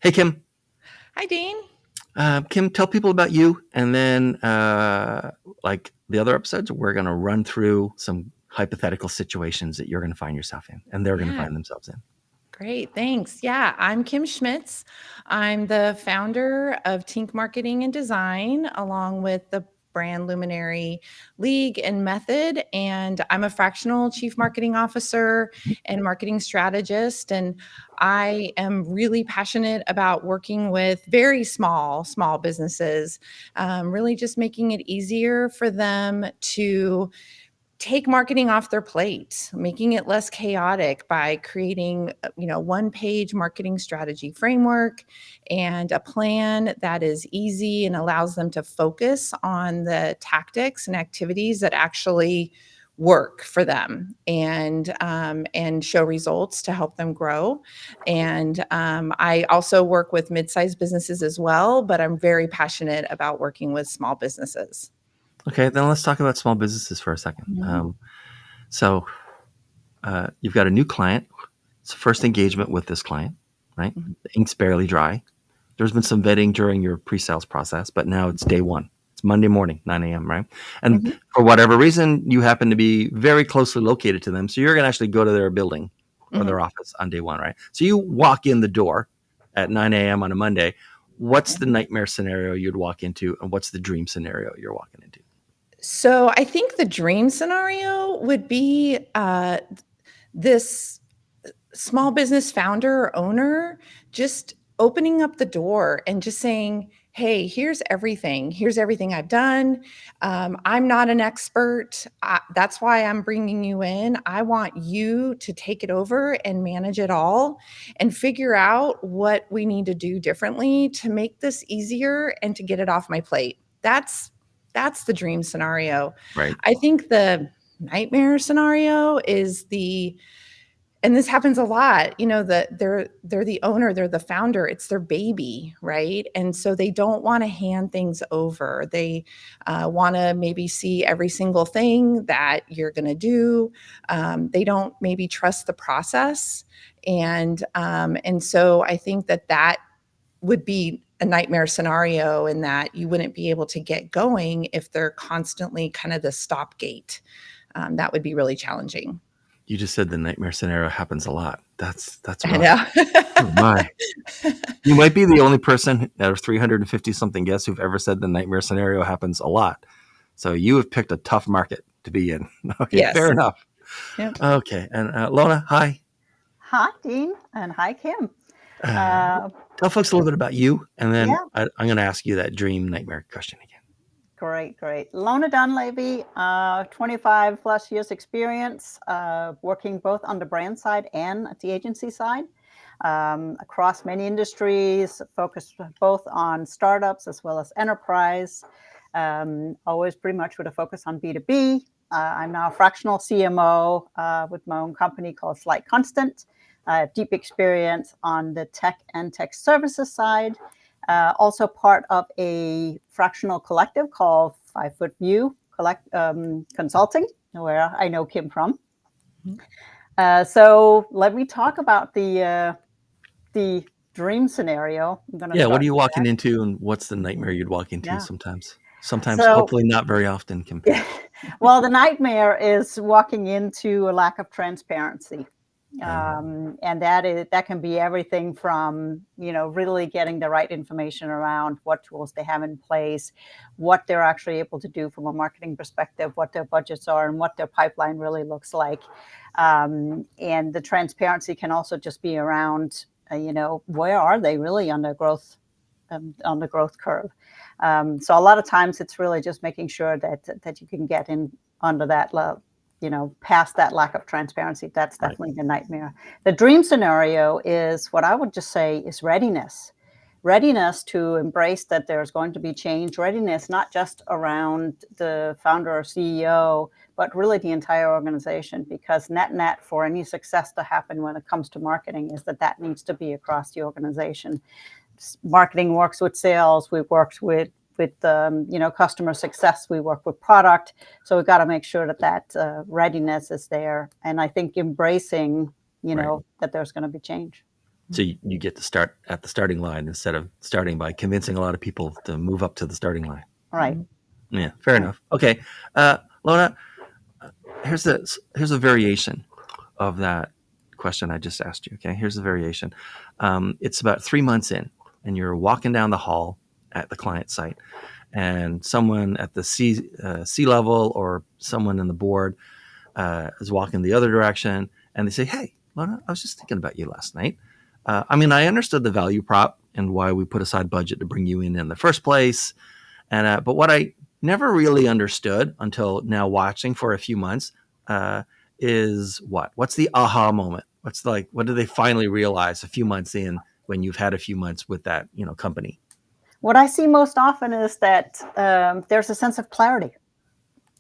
Hey, Kim. Hi, Dean. Kim, tell people about you, and then, like the other episodes, we're going to run through some hypothetical situations that you're going to find yourself in, and they're going to Yeah, find themselves in. great. Thanks. Yeah, I'm Kim Schmitz. I'm the founder of Tink Marketing and Design, along with the brand luminary League and Method. And I'm a fractional chief marketing officer and marketing strategist. And I am really passionate about working with very small businesses, really just making it easier for them to take marketing off their plate, making it less chaotic by creating, one-page marketing strategy framework and a plan that is easy and allows them to focus on the tactics and activities that actually work for them and show results to help them grow. And I also work with mid-sized businesses as well, but I'm very passionate about working with small businesses. Okay, then let's talk about small businesses for a second. Mhm. So, you've got a new client. It's the first engagement with this client, right? Mhm. The ink's barely dry. There's been some vetting during your pre-sales process, but now it's day one. It's Monday morning, 9 a.m., right? And Mhm. for whatever reason, you happen to be very closely located to them. So you're going to actually go to their building or their Mhm. office on day one, right? So you walk in the door at 9 a.m. on a Monday. What's the Mhm. nightmare scenario you'd walk into, and what's the dream scenario you're walking into? So I think the dream scenario would be this small business founder or owner just opening up the door and just saying, "Hey, here's everything. Here's everything I've done. I'm not an expert. That's why I'm bringing you in. I want you to take it over and manage it all and figure out what we need to do differently to make this easier and to get it off my plate." That's the dream scenario. Right. I think the nightmare scenario is and this happens a lot, that they're the owner, they're the founder, it's their baby, right? And so they don't want to hand things over. They want to maybe see every single thing that you're going to do. They don't maybe trust the process, and so I think that would be a nightmare scenario in that you wouldn't be able to get going if they're constantly kind of the stopgate. That would be really challenging. You just said the nightmare scenario happens a lot. That's I rough. Oh know. my. You might be the only person out of 350 something guests who've ever said the nightmare scenario happens a lot. So you have picked a tough market to be in. Okay, fair Yes. enough. Yep. Okay, and Lona, hi. Hi, Dean, and hi, Kim. Uh, Uh, Tell folks a little bit about you, and then yeah, I'm going to ask you that dream nightmare question again. great. Lona Dunlavey, 25 plus years experience, working both on the brand side and at the agency side, across many industries, focused both on startups as well as enterprise, always pretty much with a focus on B2B. I'm now a fractional CMO with my own company called Slight Constant. Deep experience on the tech and tech services side. Also part of a fractional collective called 5 Foot View Consulting, where I know Kim from. Mhm. So let me talk about the dream scenario. I'm going to Yeah, what start are you with walking into, and what's the that. nightmare you'd walk into Yeah. sometimes? Sometimes, So, hopefully not very often, Kim. well, the nightmare is walking into a lack of transparency. Oh, And that can be everything from really getting the right information around what tools they have in place, what they're actually able to do from a marketing perspective, what their budgets are, and what their pipeline really looks like. And the transparency can also just be around where are they really on the growth curve. So a lot of times it's really just making sure that you can get in under that past that lack of transparency. That's right. definitely the nightmare. The dream scenario is what I would just say is readiness to embrace that there's going to be change, readiness not just around the founder or CEO, but really the entire organization, because net for any success to happen when it comes to marketing is that needs to be across the organization. Marketing works with sales. We've worked with customer success. We work with product. So we've got to make sure that readiness is there. And I think embracing, Right. that there's going to be change. So you get to start at the starting line instead of starting by convincing a lot of people to move up to the starting line. Right. Yeah, fair enough. Okay, Lona, here's a variation of that question I just asked you. Okay, here's the variation. It's about 3 months in, and you're walking down the hall at the client site, and someone at the C level or someone in the board is walking the other direction, and they say, "Hey, Lona, I was just thinking about you last night. I understood the value prop and why we put aside budget to bring you in the first place, and but what I never really understood until now watching for a few months is what's the aha moment? What do they finally realize a few months in when you've had a few months with that company?" What I see most often is that there's a sense of clarity.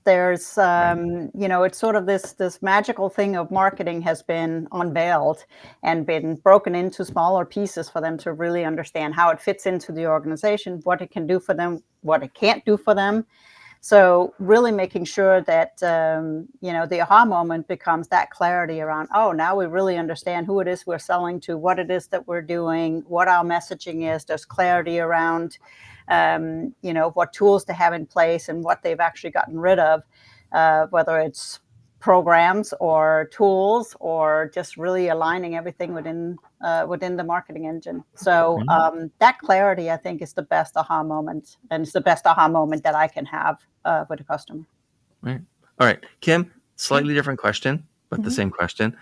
There's, it's sort of this magical thing of marketing has been unveiled and been broken into smaller pieces for them to really understand how it fits into the organization, what it can do for them, what it can't do for them. So really making sure that, the aha moment becomes that clarity around, oh, now we really understand who it is we're selling to, what it is that we're doing, what our messaging is. There's clarity around, what tools to have in place and what they've actually gotten rid of, whether it's programs or tools or just really aligning everything within the marketing engine. So that clarity, I think, is the best aha moment, and it's the best aha moment that I can have with a customer. Right. All right, Kim. Slightly different question, but the same question.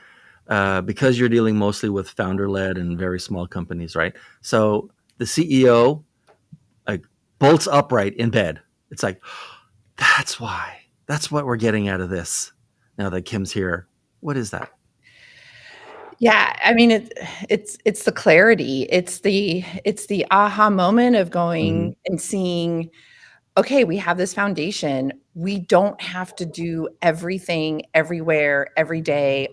Because you're dealing mostly with founder-led and very small companies, right? So the CEO bolts upright in bed. It's like, that's why. That's what we're getting out of this. Now that Kim's here, what is that? Yeah, I mean it's the clarity. It's the aha moment of going and seeing, okay, we have this foundation. We don't have to do everything everywhere every day.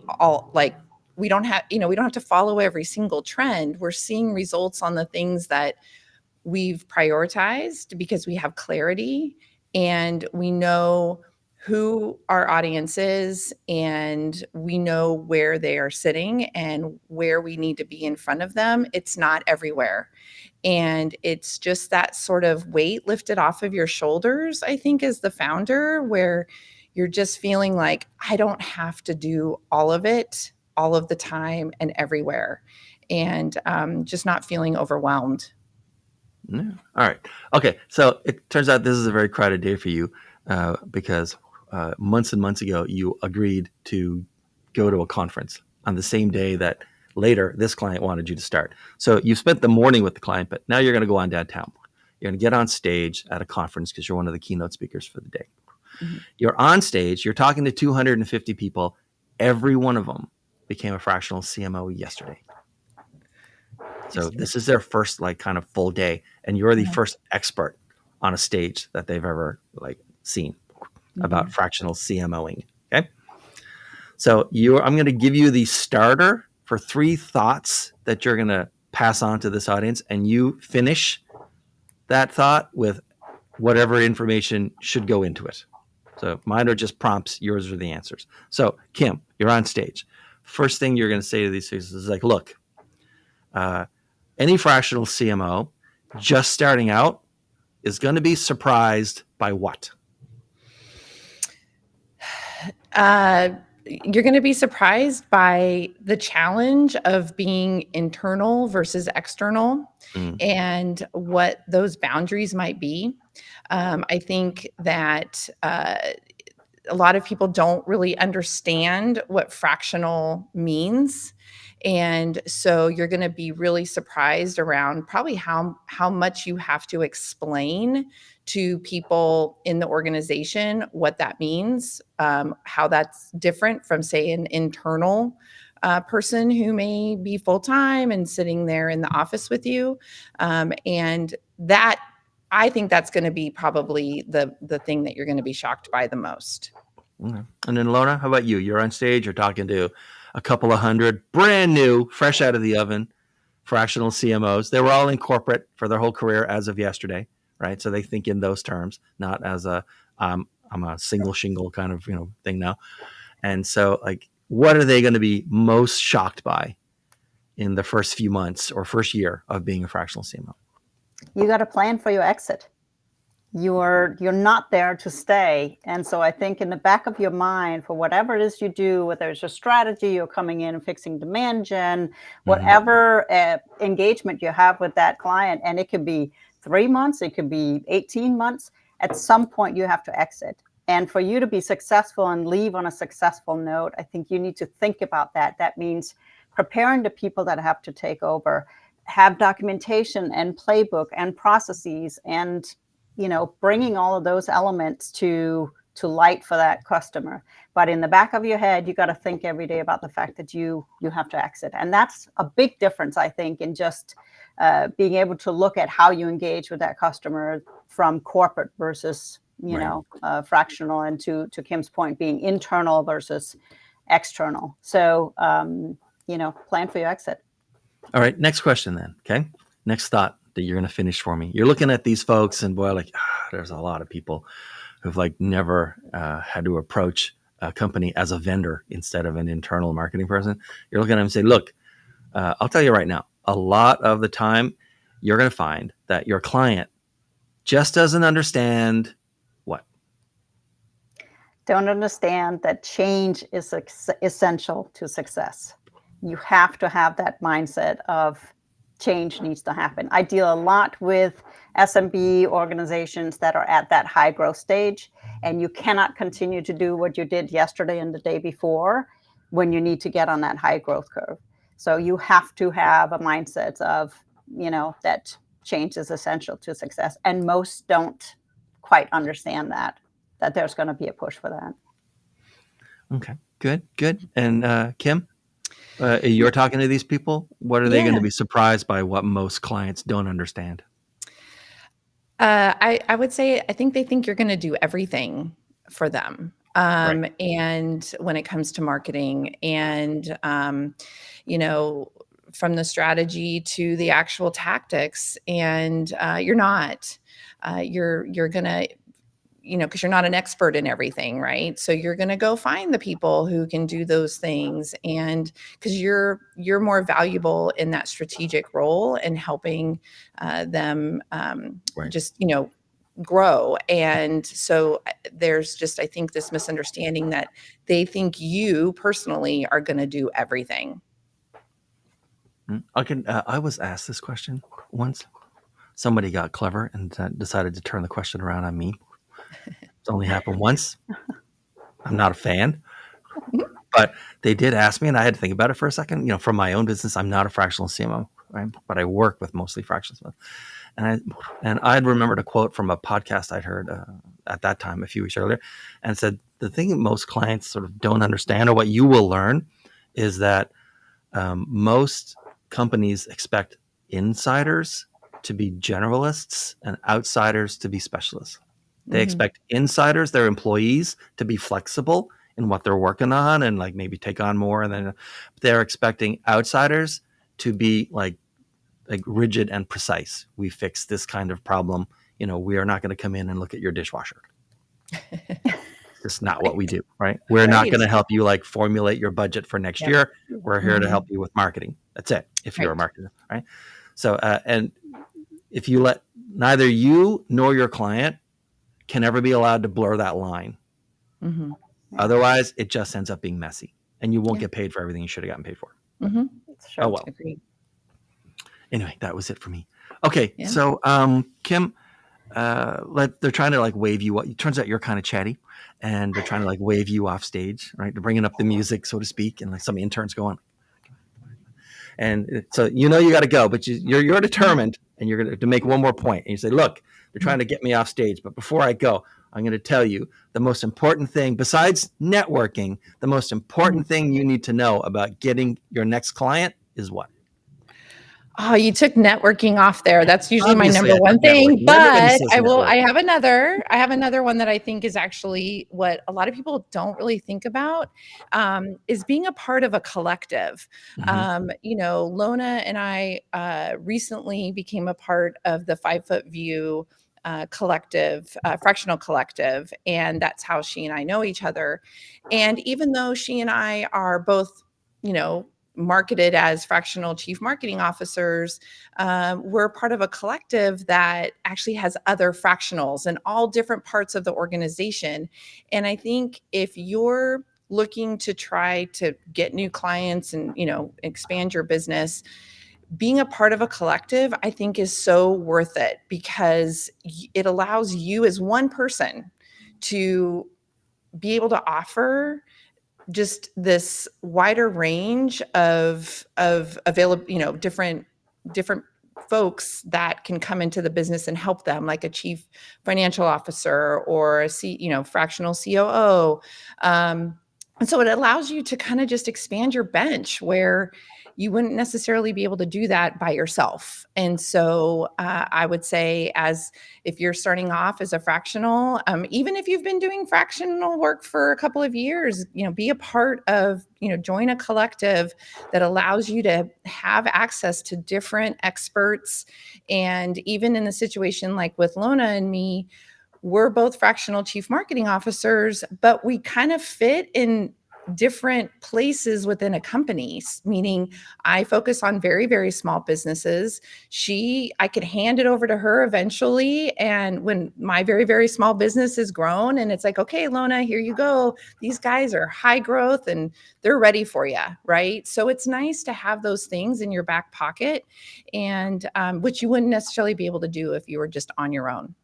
We don't have to follow every single trend. We're seeing results on the things that we've prioritized because we have clarity and we know who our audience is and we know where they are sitting and where we need to be in front of them. It's not everywhere. And it's just that sort of weight lifted off of your shoulders, I think, as the founder, where you're just feeling like, I don't have to do all of it all of the time and everywhere, and just not feeling overwhelmed. Yeah. All right. Okay. So it turns out this is a very crowded day for you because months and months ago, you agreed to go to a conference on the same day that later this client wanted you to start. So you spent the morning with the client, but now you're going to go on downtown. You're going to get on stage at a conference because you're one of the keynote speakers for the day. You're on stage. You're talking to 250 people. Every one of them became a fractional CMO yesterday. So this is their first kind of full day, and you're the first expert on a stage that they've ever seen about fractional CMOing. Okay. So I'm going to give you the starter for 3 thoughts that you're going to pass on to this audience, and you finish that thought with whatever information should go into it. So mine are just prompts. Yours are the answers. So Kim, you're on stage. First thing you're going to say to these things is look, any fractional CMO just starting out is going to be surprised by what? You're going to be surprised by the challenge of being internal versus external and what those boundaries might be. I think that a lot of people don't really understand what fractional means. And so you're going to be really surprised around probably how much you have to explain to people in the organization what that means, how that's different from, say, an internal person who may be full-time and sitting there in the office with you. And that, I think that's going to be probably the thing that you're going to be shocked by the most. Okay. And then Lona, how about you? You're on stage, you're talking to a couple of hundred brand new, fresh out of the oven, fractional CMOs. They were all in corporate for their whole career as of yesterday, right? So they think in those terms, not as I'm a single shingle kind of thing now. And so what are they going to be most shocked by in the first few months or first year of being a fractional CMO? You got to plan for your exit. You're not there to stay. And so I think in the back of your mind, for whatever it is you do, whether it's a strategy, you're coming in and fixing demand gen, whatever engagement you have with that client, and it could be 3 months, it could be 18 months, at some point you have to exit. And for you to be successful and leave on a successful note, I think you need to think about that. That means preparing the people that have to take over, have documentation and playbook and processes, and bringing all of those elements to light for that customer. But in the back of your head, you got to think every day about the fact that you have to exit. And that's a big difference, I think, in just being able to look at how you engage with that customer from corporate versus, fractional, and to Kim's point, being internal versus external. So, plan for your exit. All right. Next question then. Okay. Next thought that you're going to finish for me. You're looking at these folks and boy, there's a lot of people who've never had to approach a company as a vendor instead of an internal marketing person. You're looking at them and say, look, I'll tell you right now, a lot of the time you're going to find that your client just doesn't understand what? Don't understand that change is essential to success. You have to have that mindset of change needs to happen. I deal a lot with SMB organizations that are at that high growth stage, and you cannot continue to do what you did yesterday and the day before when you need to get on that high growth curve. So you have to have a mindset of, that change is essential to success. And most don't quite understand that there's going to be a push for that. Okay, good. And Kim? You're talking to these people. What are they going to be surprised by? What most clients don't understand? I would say I think they think you're going to do everything for them. Right. And when it comes to marketing, and from the strategy to the actual tactics, and you're not. You're gonna. Because you're not an expert in everything, right? So you're going to go find the people who can do those things, and because you're more valuable in that strategic role and helping them just grow. And so there's just, I think, this misunderstanding that they think you personally are going to do everything. I was asked this question once. Somebody got clever and decided to turn the question around on me. It's only happened once. I'm not a fan, but they did ask me, and I had to think about it for a second. From my own business, I'm not a fractional CMO, right? But I work with mostly fractional CMOs. And I'd remembered a quote from a podcast I'd heard at that time, a few weeks earlier, and said the thing that most clients sort of don't understand, or what you will learn, is that most companies expect insiders to be generalists and outsiders to be specialists. They expect insiders, their employees, to be flexible in what they're working on and maybe take on more. And then they're expecting outsiders to be like rigid and precise. We fix this kind of problem. We are not going to come in and look at your dishwasher. It's just not what we do, right? We're not going to help you formulate your budget for next year. We're here to help you with marketing. That's it. If you're a marketer, right? So, and if you let neither you nor your client can ever be allowed to blur that line. Otherwise, it just ends up being messy, and you won't get paid for everything you should have gotten paid for. Sure. Oh well. Agreed. Anyway, that was it for me. Okay, so Kim, they're trying to wave you. It turns out you're kind of chatty, and they're trying to wave you off stage, right? They're bringing up the music, so to speak, and some interns go on. And so you got to go, but you're determined, and you're going to make one more point. And you say, look, they're trying to get me off stage, but before I go, I'm going to tell you the most important thing, besides networking, the most important thing you need to know about getting your next client is what? Oh, you took networking off there. That's usually Obviously, my number one thing, but I have another one that I think is actually what a lot of people don't really think about, is being a part of a collective. Lona and I recently became a part of the 5 Foot View collective, fractional collective. And that's how she and I know each other. And even though she and I are both, marketed as fractional chief marketing officers, we're part of a collective that actually has other fractionals in all different parts of the organization. And I think if you're looking to try to get new clients and, expand your business, being a part of a collective, I think, is so worth it, because it allows you as one person to be able to offer just this wider range of available, different folks that can come into the business and help them, like a chief financial officer or a fractional COO. And so it allows you to kind of just expand your bench where you wouldn't necessarily be able to do that by yourself. And so I would say, as if you're starting off as a fractional, even if you've been doing fractional work for a couple of years, be a part of, join a collective that allows you to have access to different experts. And even in a situation like with Lona and me, we're both fractional chief marketing officers, but we kind of fit in different places within a company, meaning I focus on very, very small businesses. I could hand it over to her eventually. And when my very, very small business is grown and it's like, okay, Lona, here you go. These guys are high growth and they're ready for you. Right. So it's nice to have those things in your back pocket, and which you wouldn't necessarily be able to do if you were just on your own.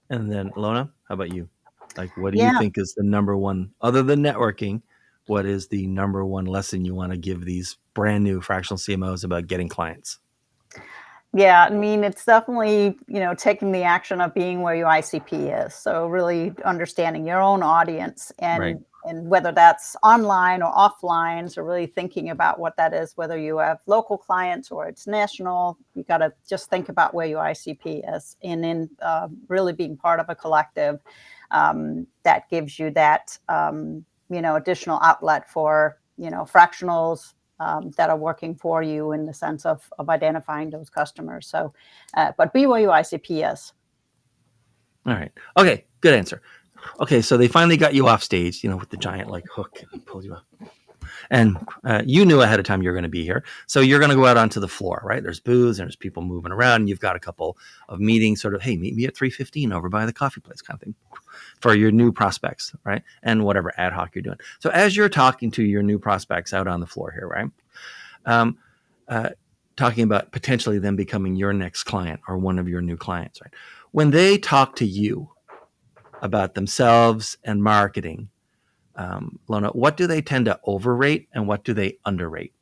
And then Lona, how about you? Like, what do you think is the number one, other than networking, what is the number one lesson you want to give these brand new fractional CMOs about getting clients? Yeah, I mean, it's definitely, taking the action of being where your ICP is. So really understanding your own audience, and whether that's online or offline. So really thinking about what that is, whether you have local clients or it's national. You got to just think about where your ICP is, and then really being part of a collective that gives you that, additional outlet for, fractionals that are working for you in the sense of identifying those customers. So, but be where your ICP is. All right. Okay. Good answer. Okay. So they finally got you off stage, with the giant hook and pulled you up. And you knew ahead of time you're going to be here. So you're going to go out onto the floor, right? There's booths and there's people moving around. And you've got a couple of meetings, sort of, hey, meet me at 3:15 over by the coffee place kind of thing, for your new prospects, right? And whatever ad hoc you're doing. So as you're talking to your new prospects out on the floor here, right? Talking about potentially them becoming your next client or one of your new clients, right? When they talk to you about themselves and marketing, Lona, what do they tend to overrate and what do they underrate?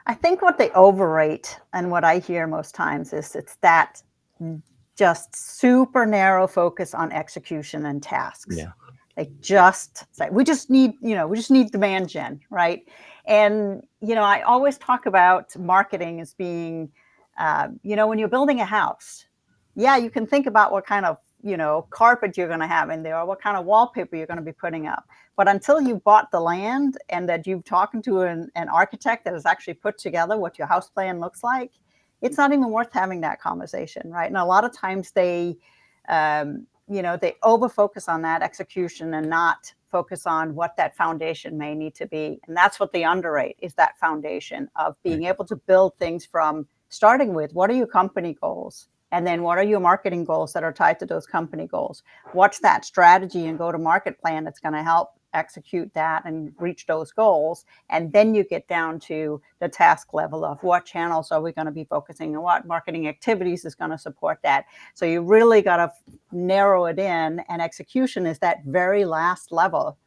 I think what they overrate, and what I hear most times, is it's that just super narrow focus on execution and tasks. Yeah. They just say, we just need demand gen, right? And, I always talk about marketing as being, when you're building a house, you can think about what kind of, carpet you're going to have in there, or what kind of wallpaper you're going to be putting up. But until you've bought the land and that you've talked to an architect that has actually put together what your house plan looks like, it's not even worth having that conversation, right? And a lot of times they over focus on that execution and not focus on what that foundation may need to be. And that's what they underrate, is that foundation of being able to build things from starting with, what are your company goals? And then what are your marketing goals that are tied to those company goals? What's that strategy and go-to-market plan that's going to help execute that and reach those goals? And then you get down to the task level of what channels are we going to be focusing on, what marketing activities is going to support that. So you really got to narrow it in, and execution is that very last level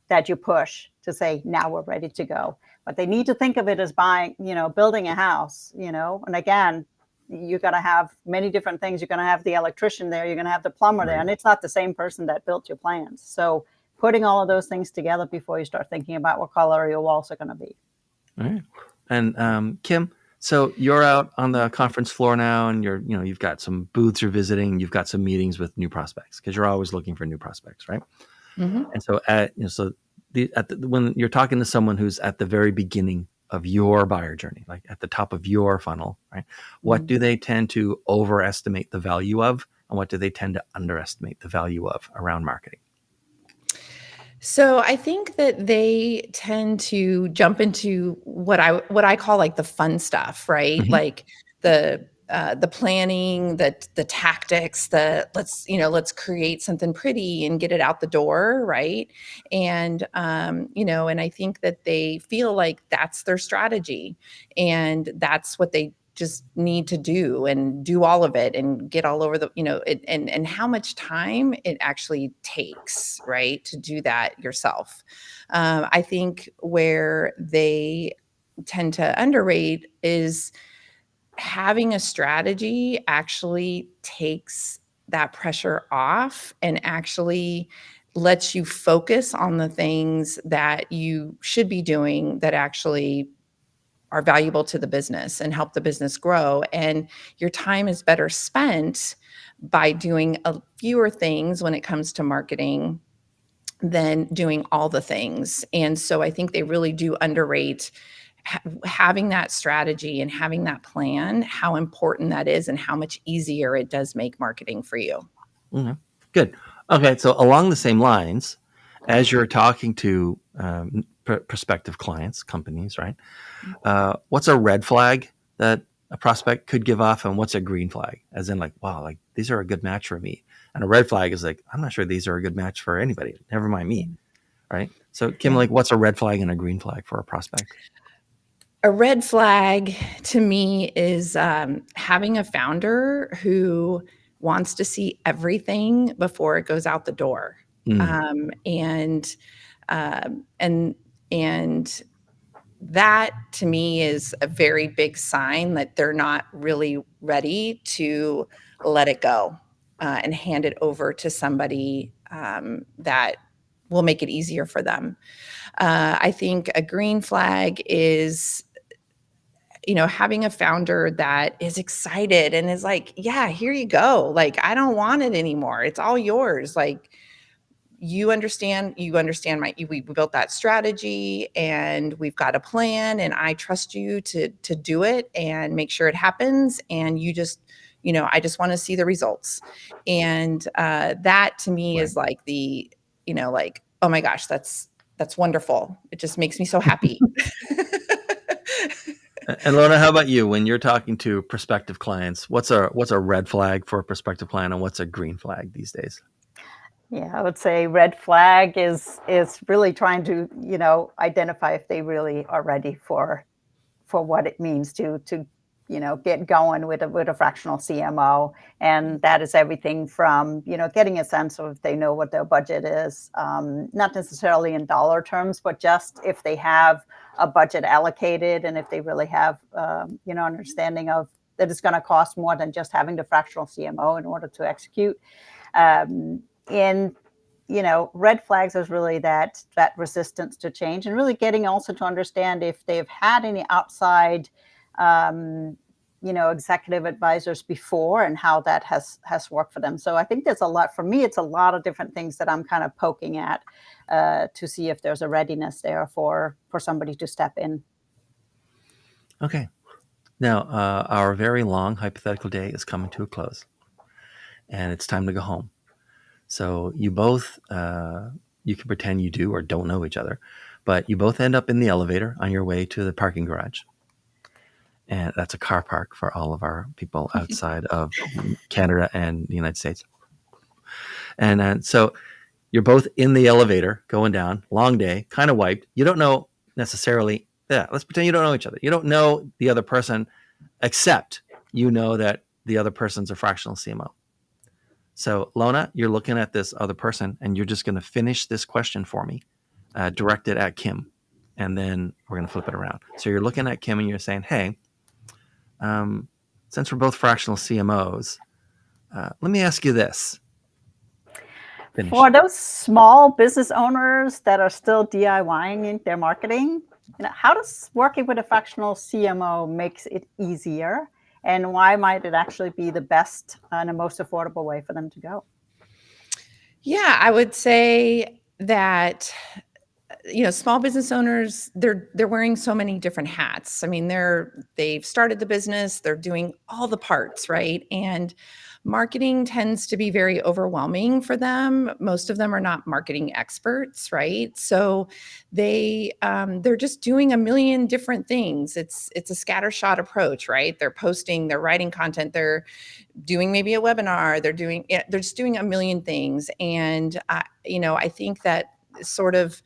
that you push to say, now we're ready to go. But they need to think of it as building a house, and again, you got to have many different things. You're going to have the electrician there, you're going to have the plumber there, and it's not the same person that built your plans. So putting all of those things together before you start thinking about what color your walls are going to be. All right. And Kim, so you're out on the conference floor now, and you've got some booths you're visiting, you've got some meetings with new prospects, because you're always looking for new prospects, right? Mm-hmm. And so when you're talking to someone who's at the very beginning of your buyer journey, like at the top of your funnel, right? What do they tend to overestimate the value of, and what do they tend to underestimate the value of around marketing? So I think that they tend to jump into what I call like the fun stuff, right? Mhm. Like the planning, the tactics, the let's create something pretty and get it out the door, right? And and I think that they feel like that's their strategy, and that's what they just need to do and do all of it and get all over and how much time it actually takes, right, to do that yourself. I think where they tend to underrate is having a strategy actually takes that pressure off and actually lets you focus on the things that you should be doing that actually are valuable to the business and help the business grow. And your time is better spent by doing a fewer things when it comes to marketing than doing all the things. And so I think they really do underrate having that strategy and having that plan, how important that is and how much easier it does make marketing for you. Okay. Good. Okay, so along the same lines, as you're talking to prospective clients, companies, right? What's a red flag that a prospect could give off, and what's a green flag? As in, like, wow, like these are a good match for me. And a red flag is like, I'm not sure these are a good match for anybody. Never mind me, right? So, Kim, Yeah. like, what's a red flag and a green flag for a prospect? A red flag to me is having a founder who wants to see everything before it goes out the door. Mm, Um, and um, and and that to me is a very big sign that they're not really ready to let it go and hand it over to somebody that will make it easier for them. I think a green flag is having a founder that is excited and is like, yeah, here you go. Like, I don't want it anymore. It's all yours. Like, you understand we built that strategy and we've got a plan and I trust you to do it and make sure it happens. And I just want to see the results. And that to me right. is like like, oh my gosh, that's wonderful. It just makes me so happy. And Lona, how about you? When you're talking to prospective clients, what's a red flag for a prospective client, and what's a green flag these days? Yeah, I would say red flag is really trying to, identify if they really are ready for what it means to get going with a fractional CMO, and that is everything from getting a sense of if they know what their budget is, not necessarily in dollar terms, but just if they have a budget allocated and if they really have understanding of that it's going to cost more than just having the fractional CMO in order to execute. And red flags is really that resistance to change, and really getting also to understand if they've had any outside executive advisors before and how that has worked for them. So I think there's a lot, for me it's a lot of different things that I'm kind of poking at to see if there's a readiness there for somebody to step in. Okay. Now, our very long hypothetical day is coming to a close, and it's time to go home. So you both, you can pretend you do or don't know each other, but you both end up in the elevator on your way to the parking garage. And that's a car park for all of our people outside of Canada and the United States. And so you're both in the elevator going down, long day, kind of wiped. You don't know necessarily, yeah, let's pretend you don't know each other. You don't know the other person, except you know that the other person's a fractional CMO. So, Lona, you're looking at this other person, and you're just going to finish this question for me, directed at Kim, and then we're going to flip it around. So you're looking at Kim, and you're saying, "Hey, since we're both fractional CMOs, let me ask you this." Finish. For those small business owners that are still DIYing their marketing, how does working with a fractional CMO makes it easier, and why might it actually be the best and the most affordable way for them to go? Yeah, I would say that small business owners, they're wearing so many different hats. I mean, they've started the business, they're doing all the parts, right? And marketing tends to be very overwhelming for them. Most of them are not marketing experts, right? So they're just doing a million different things. It's a scattershot approach, right? They're posting, they're writing content, they're doing maybe a webinar, they're just doing a million things. And I think that sort of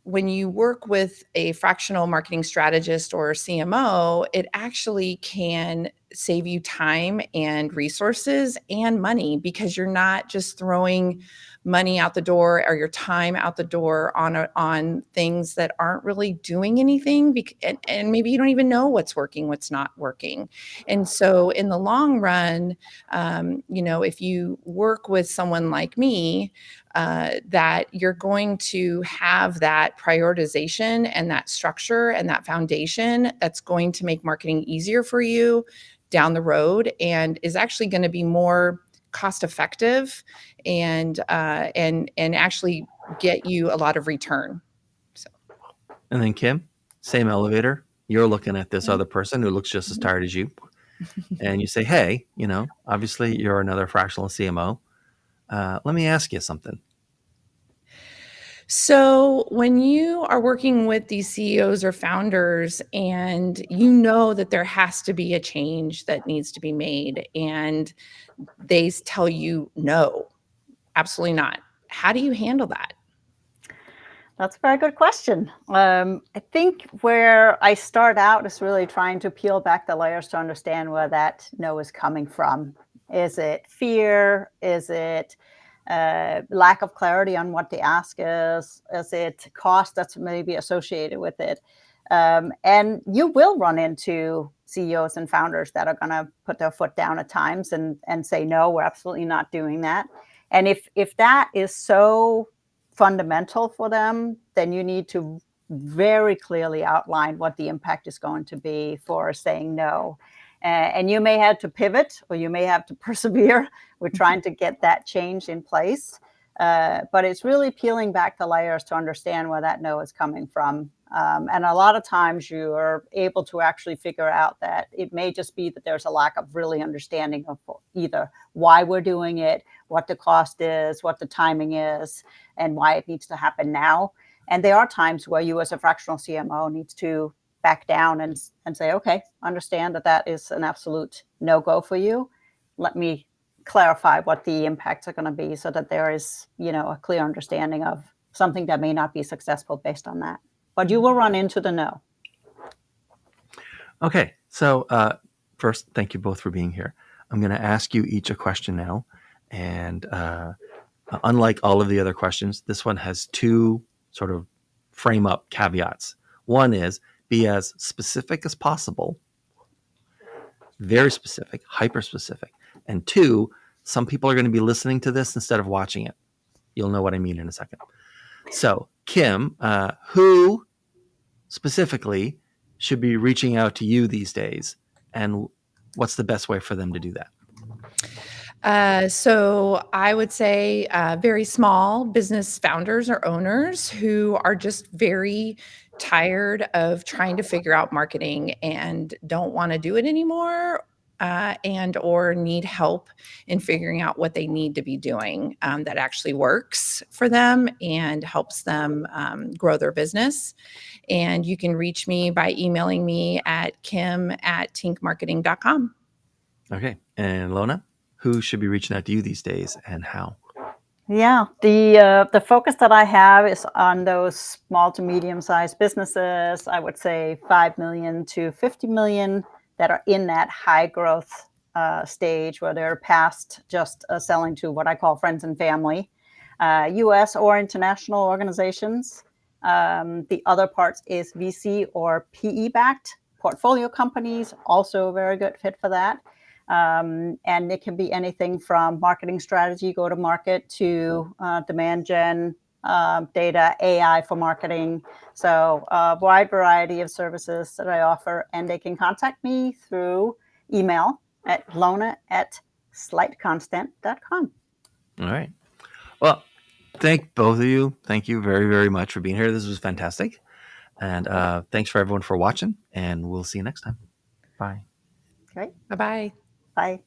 when you work with a fractional marketing strategist or CMO, it actually can save you time and resources and money, because you're not just throwing money out the door or your time out the door on things that aren't really doing anything, and maybe you don't even know what's working, what's not working. And so in the long run, if you work with someone like me, that you're going to have that prioritization and that structure and that foundation that's going to make marketing easier for you down the road, and is actually going to be more cost effective and actually get you a lot of return. So. And then Kim, same elevator. You're looking at this other person who looks just as tired as you, and you say, "Hey, obviously you're another fractional CMO. Let me ask you something." So when you are working with these CEOs or founders, and you know that there has to be a change that needs to be made, and they tell you, no, absolutely not. How do you handle that? That's a very good question. I think where I start out is really trying to peel back the layers to understand where that no is coming from. Is it fear? Is it lack of clarity on what the ask is? Is it cost that's maybe associated with it? And you will run into CEOs and founders that are going to put their foot down at times and say, no, we're absolutely not doing that. And if that is so fundamental for them, then you need to very clearly outline what the impact is going to be for saying no. And you may have to pivot, or you may have to persevere with trying to get that change in place. But it's really peeling back the layers to understand where that no is coming from. And a lot of times you are able to actually figure out that it may just be that there's a lack of really understanding of either why we're doing it, what the cost is, what the timing is, and why it needs to happen now. And there are times where you as a fractional CMO needs to back down and say, okay, understand that is an absolute no-go for you. Let me clarify what the impacts are going to be, so that there is, a clear understanding of something that may not be successful based on that. But you will run into the no. Okay, so first, thank you both for being here. I'm going to ask you each a question now, and unlike all of the other questions, this one has two sort of frame up caveats. One is, be as specific as possible, very specific, hyper specific. And two, some people are going to be listening to this instead of watching it. You'll know what I mean in a second. So, Kim, who specifically should be reaching out to you these days, and what's the best way for them to do that? So I would say very small business founders or owners who are just very tired of trying to figure out marketing and don't want to do it anymore, and or need help in figuring out what they need to be doing that actually works for them and helps them grow their business. And you can reach me by emailing me at kim@tinkmarketing.com. Okay. And Lona, who should be reaching out to you these days, and how? Yeah, the focus that I have is on those small to medium-sized businesses. I would say 5 million to 50 million that are in that high growth stage, where they're past just selling to what I call friends and family, U.S. or international organizations. The other parts is VC or PE-backed portfolio companies, also a very good fit for that. And it can be anything from marketing strategy, go to market, to demand gen, data, AI for marketing. So a wide variety of services that I offer, and they can contact me through email at lona@slightconstant.com. All right. Well, thank both of you. Thank you very, very much for being here. This was fantastic. And thanks for everyone for watching, and we'll see you next time. Bye. Great. Bye-bye. Bye.